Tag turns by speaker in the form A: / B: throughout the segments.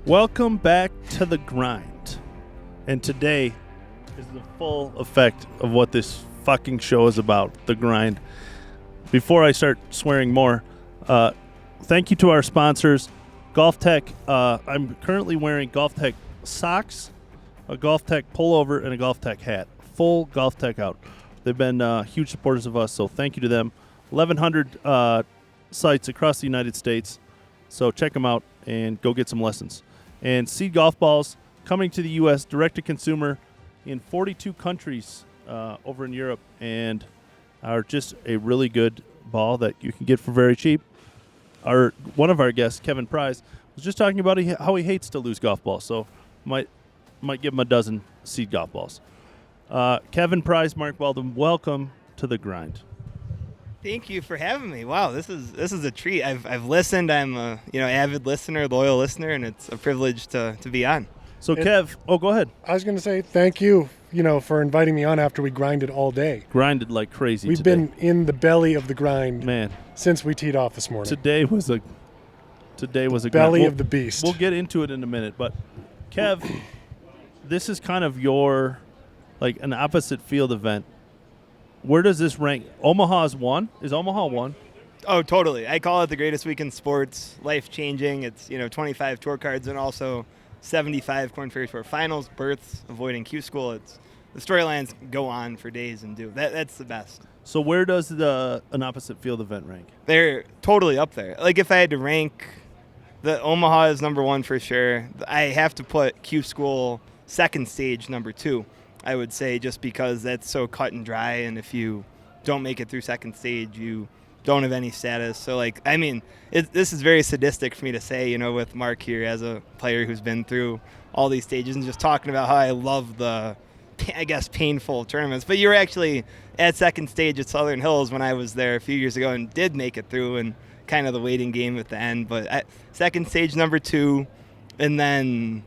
A: Welcome back to the grind. And today is the full effect of what this fucking show is about, the grind. Before I start swearing more, thank you to our sponsors, Golf Tech. I'm currently wearing Golf Tech socks, a Golf Tech pullover, and a Golf Tech hat. Full Golf Tech out. They've been huge supporters of us, so thank you to them. 1,100 sites across the United States, so check them out and go get some lessons. And Seed Golf Balls coming to the U.S. direct-to-consumer in 42 countries over in Europe, and are just a really good ball that you can get for very cheap. One of our guests, Kevin Prise, was just talking about how he hates to lose golf balls, so might give him a dozen Seed Golf Balls. Kevin Prise, Mark Baldwin, welcome to the grind.
B: Thank you for having me. Wow, this is a treat. I've listened. I'm a avid listener, loyal listener, and it's a privilege to be on.
A: So Kev, go ahead.
C: I was going to say thank you, for inviting me on after we grinded all day.
A: Grinded like crazy.
C: We've
A: today.
C: been in the belly of the grind,
A: man,
C: since we teed off this morning.
A: Today was a
C: belly
A: grind.
C: of the beast.
A: We'll get into it in a minute, but Kev, this is kind of your an opposite field event. Where does this rank? Omaha's one. Is Omaha one?
B: Oh, totally. I call it the greatest week in sports, life-changing. It's 25 tour cards and also 75 Korn Ferry Tour finals, berths, avoiding Q school. It's the storylines go on for days and do that's the best.
A: So where does an opposite field event rank?
B: They're totally up there. Like if I had to rank, the Omaha is number one for sure. I have to put Q school second stage number two. I would say, just because that's so cut and dry, and if you don't make it through second stage, you don't have any status. So, this is very sadistic for me to say, with Mark here as a player who's been through all these stages and just talking about how I love the, painful tournaments. But you were actually at second stage at Southern Hills when I was there a few years ago and did make it through, and kind of the waiting game at the end. But at second stage number two, and then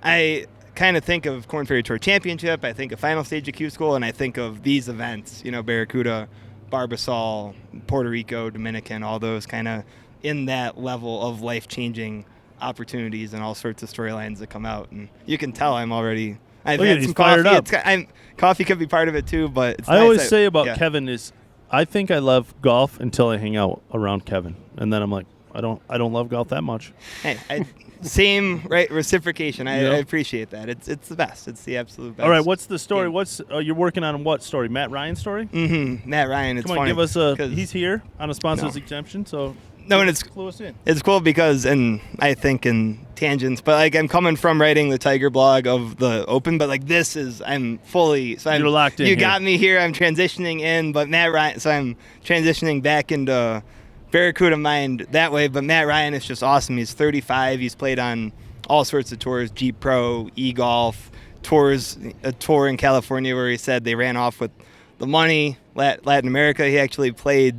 B: I kind of think of Korn Ferry Tour Championship, I think of final stage of Q School, and I think of these events, Barracuda, Barbasol, Puerto Rico, Dominican, all those kind of in that level of life-changing opportunities and all sorts of storylines that come out. And you can tell I'm already, I've had some coffee. Coffee could be part of it too, but it's
A: I always say about Kevin is, I think I love golf until I hang out around Kevin, and then I'm like, I don't love golf that much.
B: Hey, same, right? Reciprocation. I appreciate that. It's the best. It's the absolute best.
A: All right, what's the story? What's you're working on? What story? Matt Ryan's story?
B: Mm-hmm. Matt Ryan. It's
A: Come on,
B: funny.
A: give us he's here on a sponsor's exemption, so
B: and it's
A: clue us in.
B: It's cool because, and I think in tangents, but I'm coming from writing the Tiger blog of the Open, but I'm fully. So
A: you're locked in.
B: You got me here. I'm transitioning in, but Matt Ryan. So I'm transitioning back into Barracuda mind that way, but Matt Ryan is just awesome. He's 35. He's played on all sorts of tours, Jeep Pro, e-golf, tours, a tour in California where he said they ran off with the money, Latin America. He actually played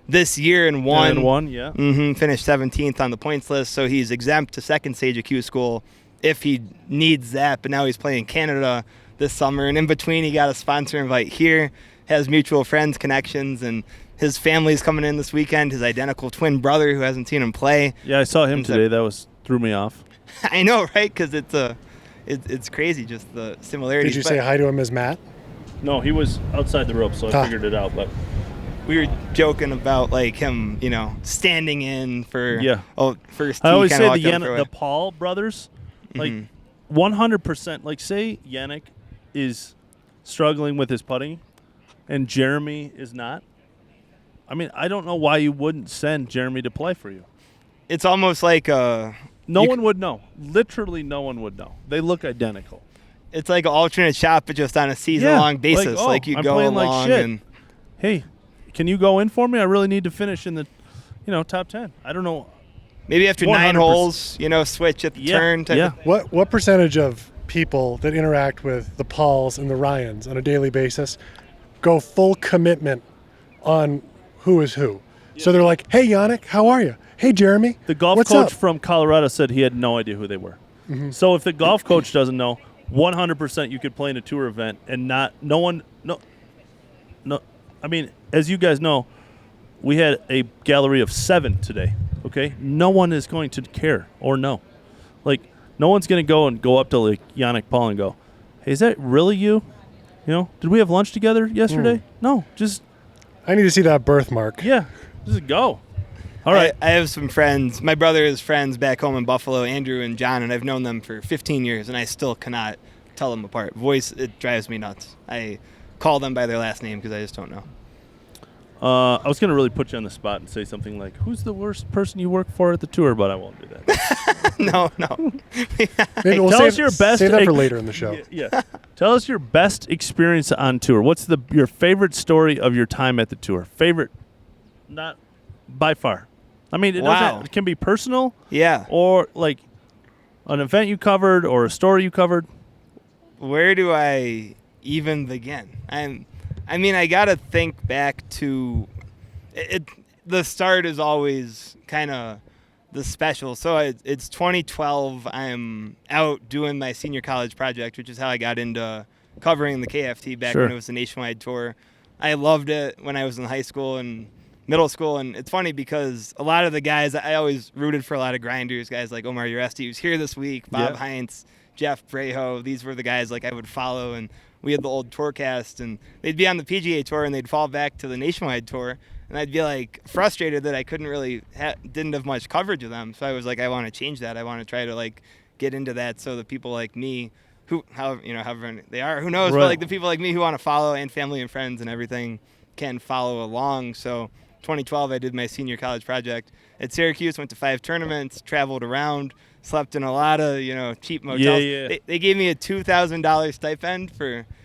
B: this year and won. Finished 17th on the points list, so he's exempt to second stage of Q School if he needs that, but now he's playing Canada this summer, and in between he got a sponsor invite here, has mutual friends, connections, and his family's coming in this weekend, his identical twin brother who hasn't seen him play.
A: Yeah, I saw him today. That threw me off.
B: I know, right? Because it's crazy, just the similarities.
C: Did you say hi to him as Matt?
A: No, he was outside the rope, so I figured it out. But
B: we were joking about him, standing in for first.
A: I always say the Paul brothers, 100%. Say Yannick is struggling with his putting, and Jeremy is not. I mean, I don't know why you wouldn't send Jeremy to play for you.
B: It's almost like
A: no one would know. Literally, no one would know. They look identical.
B: It's like an alternate shot, but just on a season-long basis.
A: I'm
B: go
A: playing
B: along
A: like shit.
B: and
A: hey, can you go in for me? I really need to finish in the, top 10. I don't know.
B: Maybe after 9 holes, switch at the turn.
C: What percentage of people that interact with the Pauls and the Ryans on a daily basis go full commitment on who is who? Yeah. So they're like, hey, Yannick, how are you? Hey, Jeremy.
A: The golf coach from Colorado said he had no idea who they were. Mm-hmm. So if the golf coach doesn't know, 100% you could play in a tour event and no one. I mean, as you guys know, we had a gallery of 7 today, okay? No one is going to care or know. No one's going to go up to like Yannick Paul and go, hey, is that really you? You know, did we have lunch together yesterday? No, just.
C: I need to see that birthmark.
A: Yeah, just go. All right.
B: I have some friends. My brother has friends back home in Buffalo, Andrew and John, and I've known them for 15 years, and I still cannot tell them apart. Voice, it drives me nuts. I call them by their last name because I just don't know.
A: I was going to really put you on the spot and say something like, who's the worst person you work for at the tour, but I won't do that.
B: No.
C: Maybe we'll
A: Tell
C: save,
A: us your best.
C: save that for later in the show.
A: Yeah. Tell us your best experience on tour. What's your favorite story of your time at the tour? Favorite, not by far. I mean, it can be personal.
B: Yeah.
A: Or like an event you covered or a story you covered.
B: Where do I even begin? I got to think back to it. The start is always kind of the special. So it's 2012. I'm out doing my senior college project, which is how I got into covering the KFT back when it was a nationwide tour. I loved it when I was in high school and middle school. And it's funny because a lot of the guys, I always rooted for a lot of grinders, guys like Omar Uresti, who's here this week, Bob Heinz, Jeff Breho. These were the guys like I would follow, and we had the old tourcast, and they'd be on the PGA Tour, and they'd fall back to the Nationwide Tour, and I'd be like frustrated that I couldn't really didn't have much coverage of them. So I was like, I want to change that. I want to try to like get into that, so the people like me, however they are, who knows, but like the people like me who want to follow, and family and friends and everything, can follow along. So 2012, I did my senior college project at Syracuse, went to 5 tournaments, traveled around, slept in a lot of, cheap motels. They gave me a $2,000 stipend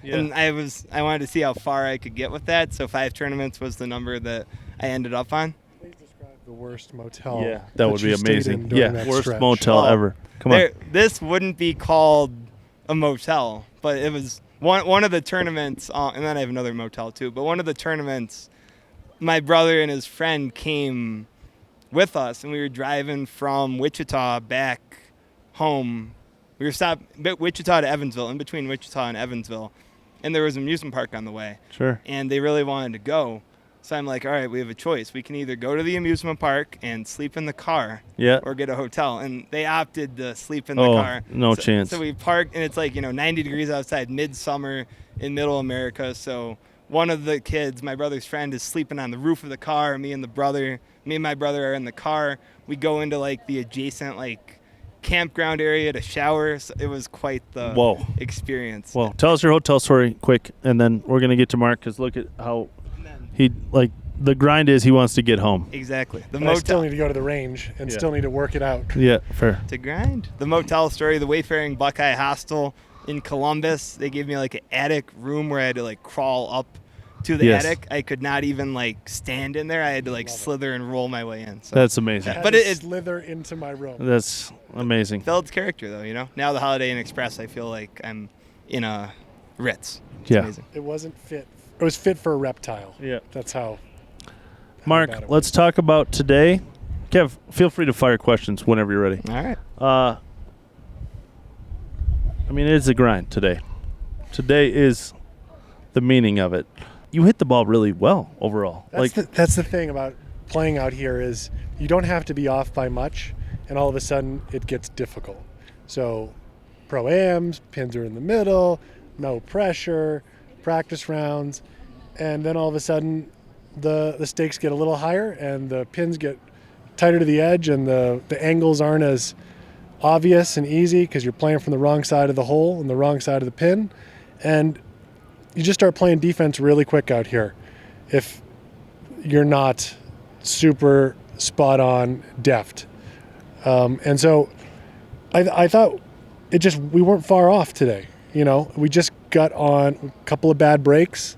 B: and I wanted to see how far I could get with that. So 5 tournaments was the number that I ended up on.
C: Please describe the worst motel.
A: Yeah, that would be
C: you stayed
A: amazing.
C: in during that
A: Worst
C: stretch.
A: motel ever. Come on.
B: This wouldn't be called a motel, but it was one of the tournaments, and then I have another motel too, but one of the tournaments, my brother and his friend came with us, and we were driving from Wichita back home. We were stopped Wichita to Evansville, in between Wichita and Evansville, and there was an amusement park on the way.
A: Sure.
B: And they really wanted to go. So I'm like, all right, we have a choice. We can either go to the amusement park and sleep in the car or get a hotel. And they opted to sleep in the car.
A: No chance.
B: So we parked, and it's like, 90 degrees outside, midsummer in middle America. So one of the kids, my brother's friend, is sleeping on the roof of the car. Me and my brother are in the car. We go into like the adjacent like campground area to shower. So it was quite the experience.
A: Well, tell us your hotel story quick, and then we're going to get to Mark, because look at how the grind is he wants to get home.
B: Exactly.
C: I still need to go to the range and still need to work it out.
A: Yeah, fair.
B: To grind. The motel story, the Wayfaring Buckeye Hostel in Columbus, they gave me like an attic room where I had to like crawl up to the attic. I could not even like stand in there. I had to like slither and roll my way in. So.
A: That's amazing.
C: But it slither into my room.
A: That's amazing.
B: Builds character though, Now the Holiday Inn Express, I feel like I'm in a Ritz. It's amazing.
C: It wasn't fit. It was fit for a reptile.
A: Yeah.
C: That's how.
A: Mark, let's talk about today. Kev, feel free to fire questions whenever you're ready.
B: All right.
A: It is a grind today. Today is the meaning of it. You hit the ball really well overall.
C: That's the thing about playing out here is you don't have to be off by much, and all of a sudden it gets difficult. So pro-ams, pins are in the middle, no pressure, practice rounds, and then all of a sudden the stakes get a little higher and the pins get tighter to the edge, and the angles aren't as obvious and easy because you're playing from the wrong side of the hole and the wrong side of the pin, and you just start playing defense really quick out here if you're not super spot on deft. And so I thought we weren't far off today. We just got on a couple of bad breaks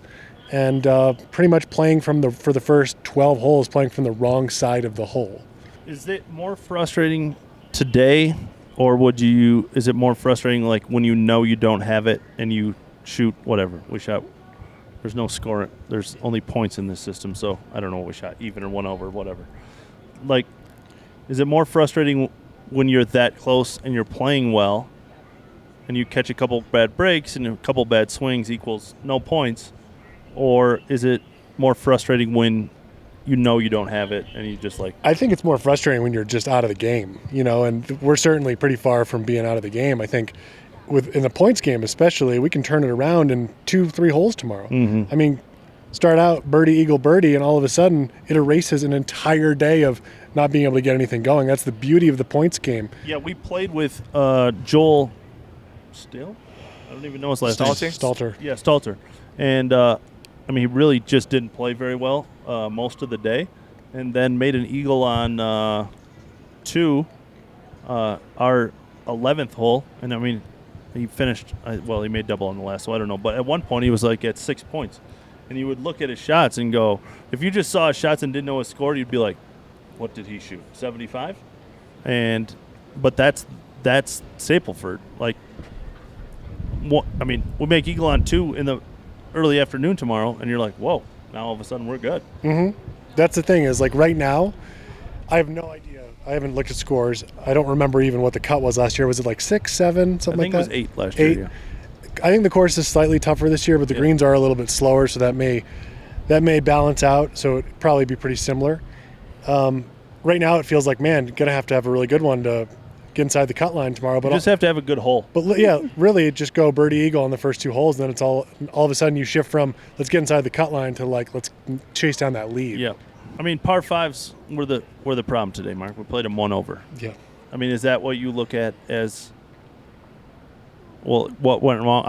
C: and pretty much playing for the first 12 holes, playing from the wrong side of the hole.
A: Is it more frustrating today, or is it more frustrating like when you don't have it and you shoot whatever we shot? There's no score. There's only points in this system, so I don't know what we shot, even or 1 over, whatever. Like, is it more frustrating when you're that close and you're playing well and you catch a couple bad breaks and a couple bad swings equals no points? Or is it more frustrating when you don't have it, and you just like.
C: I think it's more frustrating when you're just out of the game, and we're certainly pretty far from being out of the game. I think in the points game especially, we can turn it around in 2-3 holes tomorrow.
A: Mm-hmm.
C: I mean, start out birdie, eagle, birdie, and all of a sudden it erases an entire day of not being able to get anything going. That's the beauty of the points game.
A: Yeah, we played with Joel Still? I don't even know his last name.
C: Stalter.
A: Yeah, Stalter. And, he really just didn't play very well most of the day, and then made an eagle on our 11th hole. And, he finished he made double on the last, so I don't know. But at one point, he was like at 6 points. And you would look at his shots and go, if you just saw his shots and didn't know his score, you'd be like, what did he shoot? 75? But that's Stapleford. Like, we make eagle on 2 in the early afternoon tomorrow, and you're like, whoa, now all of a sudden we're good.
C: Mm-hmm. That's the thing is, like, right now, I have no idea. I haven't looked at scores. I don't remember even what the cut was last year. Was it like 6, 7, something like that?
A: I think it was 8 last year.
C: 8. Yeah. I think the course is slightly tougher this year, but the greens are a little bit slower, so that may balance out. So it'd probably be pretty similar. Right now, it feels like, man, gonna have a really good one to get inside the cut line tomorrow. But
A: you just have to have a good hole.
C: But yeah, really, just go birdie eagle on the first 2 holes, and then it's all of a sudden you shift from let's get inside the cut line to like let's chase down that lead.
A: Yeah, par fives were the problem today, Mark. We played them 1 over.
C: Yeah.
A: Is that what you look at as? Well, what went wrong?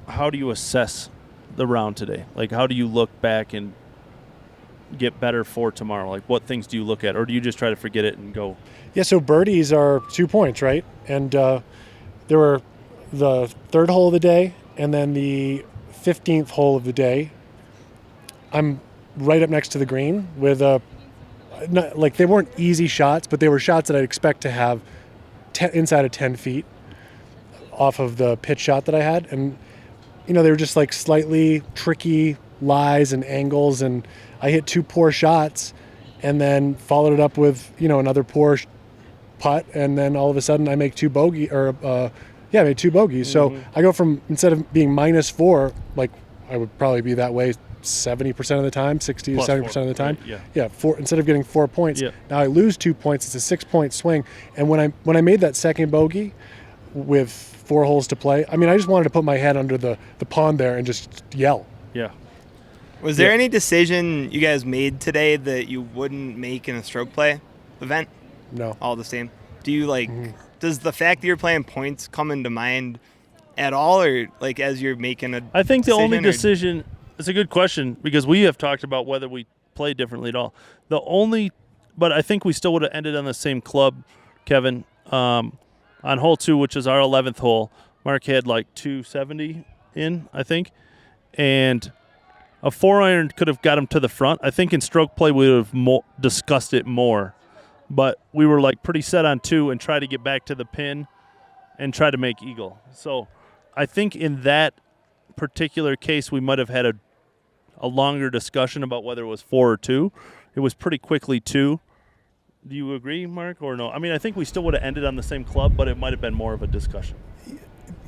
A: How do you assess the round today? Like, how do you look back and get better for tomorrow? Like, what things do you look at, or do you just try to forget it and go?
C: Yeah, so birdies are 2 points, right? And there were the 3rd hole of the day and then the 15th hole of the day. I'm right up next to the green with they weren't easy shots, but they were shots that I'd expect to have inside of 10 feet off of the pitch shot that I had. And, they were just like slightly tricky lies and angles, and I hit 2 poor shots and then followed it up with, another poor putt, and then all of a sudden I make 2 bogeys. I made 2 bogeys.
A: Mm-hmm.
C: So I go from, instead of being -4, like I would probably be that way 70% of the time, 60
A: Plus
C: to 70% of the time.
A: Right,
C: yeah. 4 instead of getting 4 points.
A: Yeah.
C: Now I lose 2 points. It's a 6-point swing. And when I made that second bogey with 4 holes to play, I just wanted to put my head under the pond there and just yell.
A: Yeah.
B: Was there any decision you guys made today that you wouldn't make in a stroke play event?
C: No.
B: All the same. Do you does the fact that you're playing points come into mind at all, or like as you're making a
A: I think the only
B: decision,
A: decision, it's a good question, because we have talked about whether we play differently at all. But I think we still would have ended on the same club, Kevin. On hole 2, which is our 11th hole, Mark had like 270 in, I think. And a 4-iron could have got him to the front. I think in stroke play we would have discussed it more. But we were like pretty set on 2 and try to get back to the pin and try to make eagle. So I think in that particular case we might have had a longer discussion about whether it was 4 or 2. It was pretty quickly 2. Do you agree, Mark, or no? I think we still would have ended on the same club, but it might have been more of a discussion.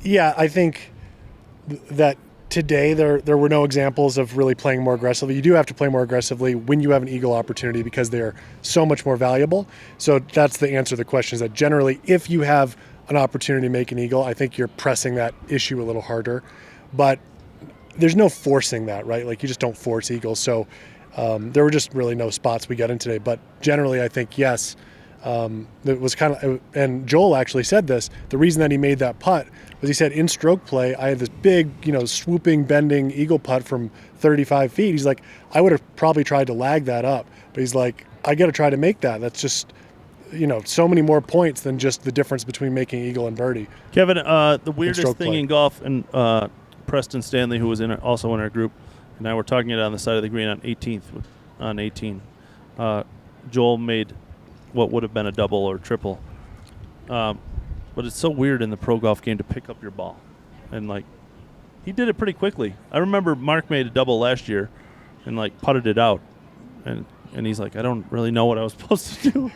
C: Yeah, I think that today there were no examples of really playing more aggressively. You do have to play more aggressively when you have an eagle opportunity because they're so much more valuable. So that's the answer to the question, is that generally if you have an opportunity to make an eagle, I think you're pressing that issue a little harder. But there's no forcing that, right? Like, you just don't force eagles. So there were just really no spots we got in today. But generally, I think, yes, it was kind of, and Joel actually said this, the reason that he made that putt was he said in stroke play, I had this big, swooping, bending eagle putt from 35 feet. He's like, I would have probably tried to lag that up. But he's like, I got to try to make that. That's just, so many more points than just the difference between making eagle and birdie.
A: Kevin, the weirdest thing
C: play
A: in golf, and Preston Stanley, who was also in our group, and I were talking it on the side of the green on 18th, on 18. Joel made what would have been a double or triple. But it's so weird in the pro golf game to pick up your ball. And, he did it pretty quickly. I remember Mark made a double last year and, putted it out. And he's like, I don't really know what I was supposed to do.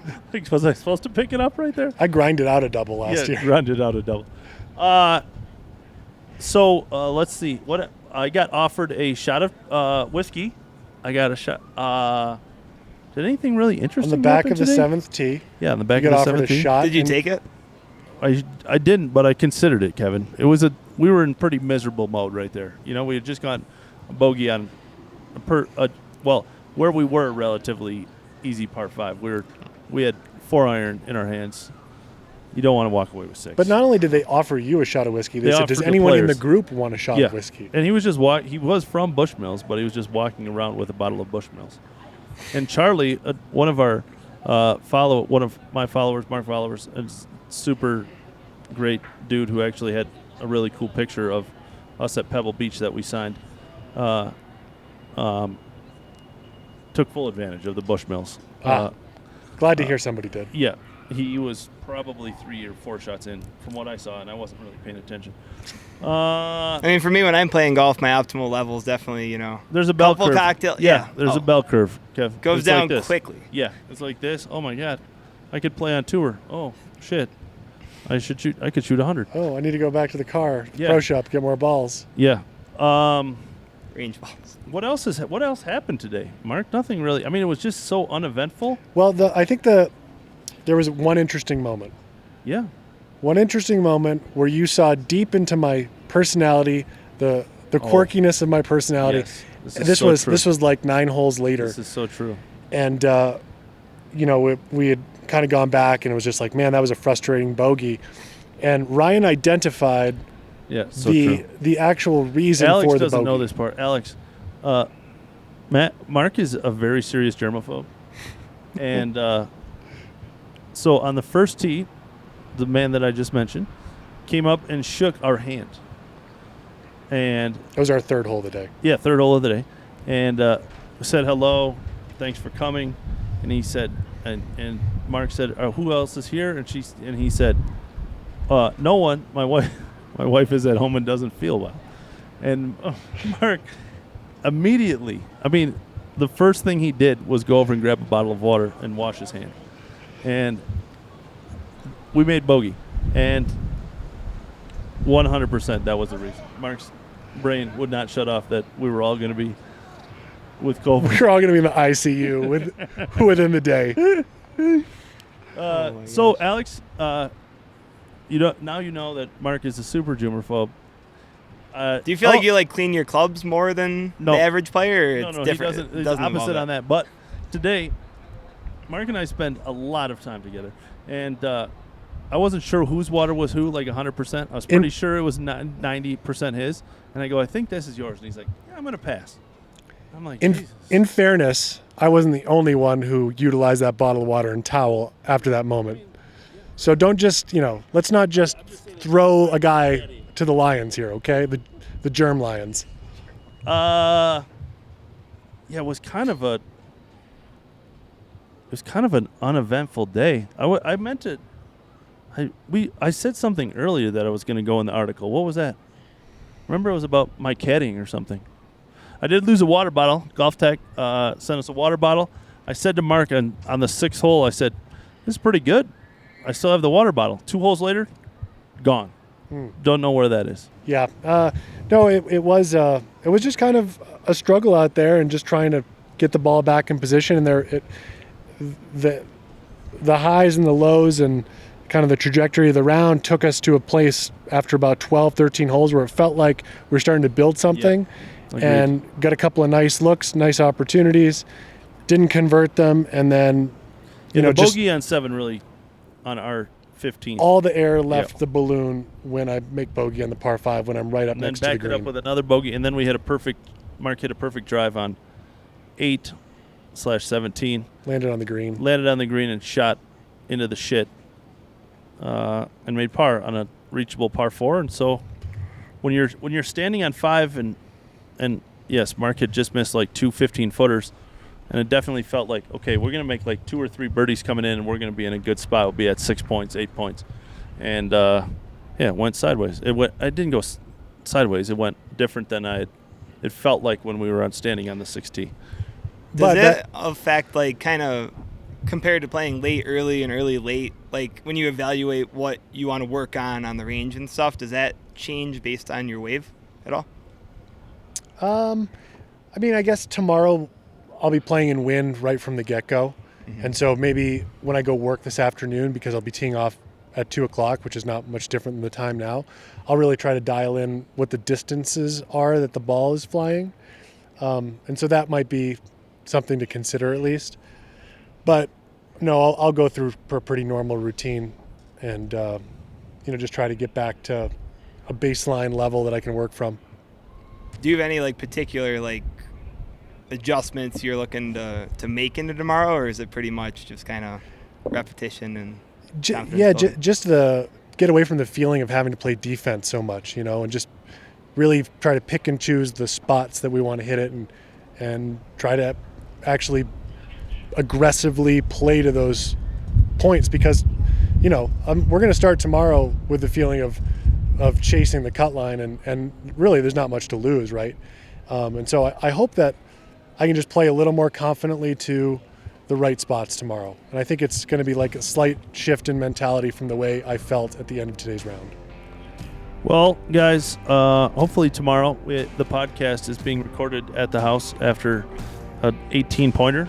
A: Was I supposed to pick it up right there?
C: I grinded out a double last year.
A: Grinded out a double. So let's see. What I got offered a shot of whiskey I got a shot. Did anything really
C: On
A: interesting
C: the back
A: happen
C: of the
A: today?
C: 7th tee.
A: Yeah, on the back
C: You
A: of
C: got
A: the
C: offered
A: 7th
C: a
A: tee.
C: shot.
B: Did you
C: and
B: take it?
A: I didn't, but I considered it, Kevin. We were in pretty miserable mode right there. You know, we had just got a bogey on where we were relatively easy par 5. We had 4 iron in our hands. You don't want to walk away with 6.
C: But not only did they offer you a shot of whiskey, they said, "Does
A: offered the
C: anyone in the
A: players.
C: group want a shot
A: Yeah,
C: of whiskey?"
A: and he was just he was from Bushmills, but he was just walking around with a bottle of Bushmills. And Charlie, one of my followers, Mark followers, a super great dude who actually had a really cool picture of us at Pebble Beach that we signed, took full advantage of the Bushmills.
C: Glad to hear somebody did.
A: Yeah, he was probably 3 or 4 shots in from what I saw, and I wasn't really paying attention.
B: I mean, for me, when I'm playing golf, my optimal level is definitely,
A: There's a bell
B: couple
A: curve.
B: cocktail.
A: There's a bell curve, Kev.
B: Goes
A: It's
B: down
A: like this.
B: quickly.
A: Yeah, it's like this. Oh my God, I could play on tour. Oh shit, I could shoot 100.
C: Oh, I need to go back to the car,
A: Yeah.
C: pro shop, get more balls.
A: Yeah.
B: Range balls.
A: What else happened today, Mark? Nothing really. I mean, it was just so uneventful.
C: Well, I think there was one interesting moment.
A: Yeah.
C: One interesting moment where you saw deep into my personality, the quirkiness of my personality.
A: Yes.
C: This was like 9 holes later.
A: This is so true.
C: And we had kind of gone back, and it was just like, man, that was a frustrating bogey. And Ryan identified
A: Yeah. So true.
C: the actual reason
A: Alex
C: for the
A: doesn't
C: bogey.
A: know this part. Alex, Mark is a very serious germaphobe, and so on the first tee, the man that I just mentioned came up and shook our hand, and
C: It was our 3rd hole of the day.
A: yeah, 3rd hole of the day, and said hello, thanks for coming, and he said, and Mark said, who else is here? And he said, no one. My wife is at home and doesn't feel well, and Mark immediately. I mean, the first thing he did was go over and grab a bottle of water and wash his hand, and we made bogey, and 100% that was the reason. Mark's brain would not shut off that we were all going to be with COVID.
C: We're all going to be in the ICU within the day.
A: So, Alex, now you know that Mark is a super germaphobe.
B: Do you feel like you clean your clubs more than
A: No.
B: the average player? Or it's
A: No,
B: different.
A: he doesn't.
B: It
A: It's
B: doesn't involve
A: opposite
B: that.
A: on that. But today, Mark and I spend a lot of time together, and I wasn't sure whose water was who, like 100%. I was pretty sure it was 90% his, and I go, I think this is yours, and he's like, yeah, I'm gonna pass. I'm like, Jesus.
C: In fairness, I wasn't the only one who utilized that bottle of water and towel after that moment. So don't just, let's not just throw a guy to the lions here, okay? The germ lions.
A: Yeah, it was kind of an uneventful day. I meant to. I said something earlier that I was going to go in the article. What was that? Remember, it was about my caddying or something. I did lose a water bottle. Golf Tech sent us a water bottle. I said to Mark on the 6th hole, I said, "This is pretty good. I still have the water bottle." 2 holes later, gone. Don't know where that is.
C: Yeah. No, it was just kind of a struggle out there and just trying to get the ball back in position. And the highs and the lows and kind of the trajectory of the round took us to a place after about 12, 13 holes where it felt like we were starting to build something.
A: Agreed.
C: And got a couple of nice looks, nice opportunities, didn't convert them, and then
A: The
C: just
A: bogey on 7 really on our 15.
C: all the air left
A: Yeah.
C: the balloon when I make bogey on the par 5 when I'm right up
A: and then
C: next to the
A: backed it
C: green.
A: up with another bogey, and then we hit Mark hit a perfect drive on 8/17.
C: Landed on the green.
A: Landed on the green and shot into the shit, and made par on a reachable par 4. And so, when you're standing on 5 and yes, Mark had just missed like 2 15-footers, and it definitely felt like, okay, we're gonna make like 2 or 3 birdies coming in, and we're gonna be in a good spot. We'll be at 6 points, 8 points, and it went sideways. It didn't go sideways. It went different than it felt like when we were standing on the 6th tee.
B: Does
C: But
B: it affect, kind of compared to playing late, early, and early, late, when you evaluate what you want to work on the range and stuff, does that change based on your wave at all?
C: I mean, I guess tomorrow I'll be playing in wind right from the get-go. And so maybe when I go work this afternoon, because I'll be teeing off at 2 o'clock, which is not much different than the time now, I'll really try to dial in what the distances are that the ball is flying. And so that might be something to consider at least. But no, I'll go through a pretty normal routine and, just try to get back to a baseline level that I can work from.
B: Do you have any like particular like adjustments you're looking to make into tomorrow, or is it pretty much just kind of repetition and
C: just the get away from the feeling of having to play defense so much, and just really try to pick and choose the spots that we want to hit it and try to actually aggressively play to those points, because we're going to start tomorrow with the feeling of chasing the cut line, and really there's not much to lose, right? And so I hope that I can just play a little more confidently to the right spots tomorrow. And I think it's going to be like a slight shift in mentality from the way I felt at the end of today's round.
A: Well, guys, hopefully tomorrow the podcast is being recorded at the house after an 18-pointer,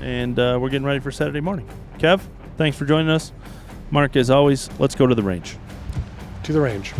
A: and we're getting ready for Saturday morning. Kev, thanks for joining us. Mark, as always, let's go to the range.
C: To the range.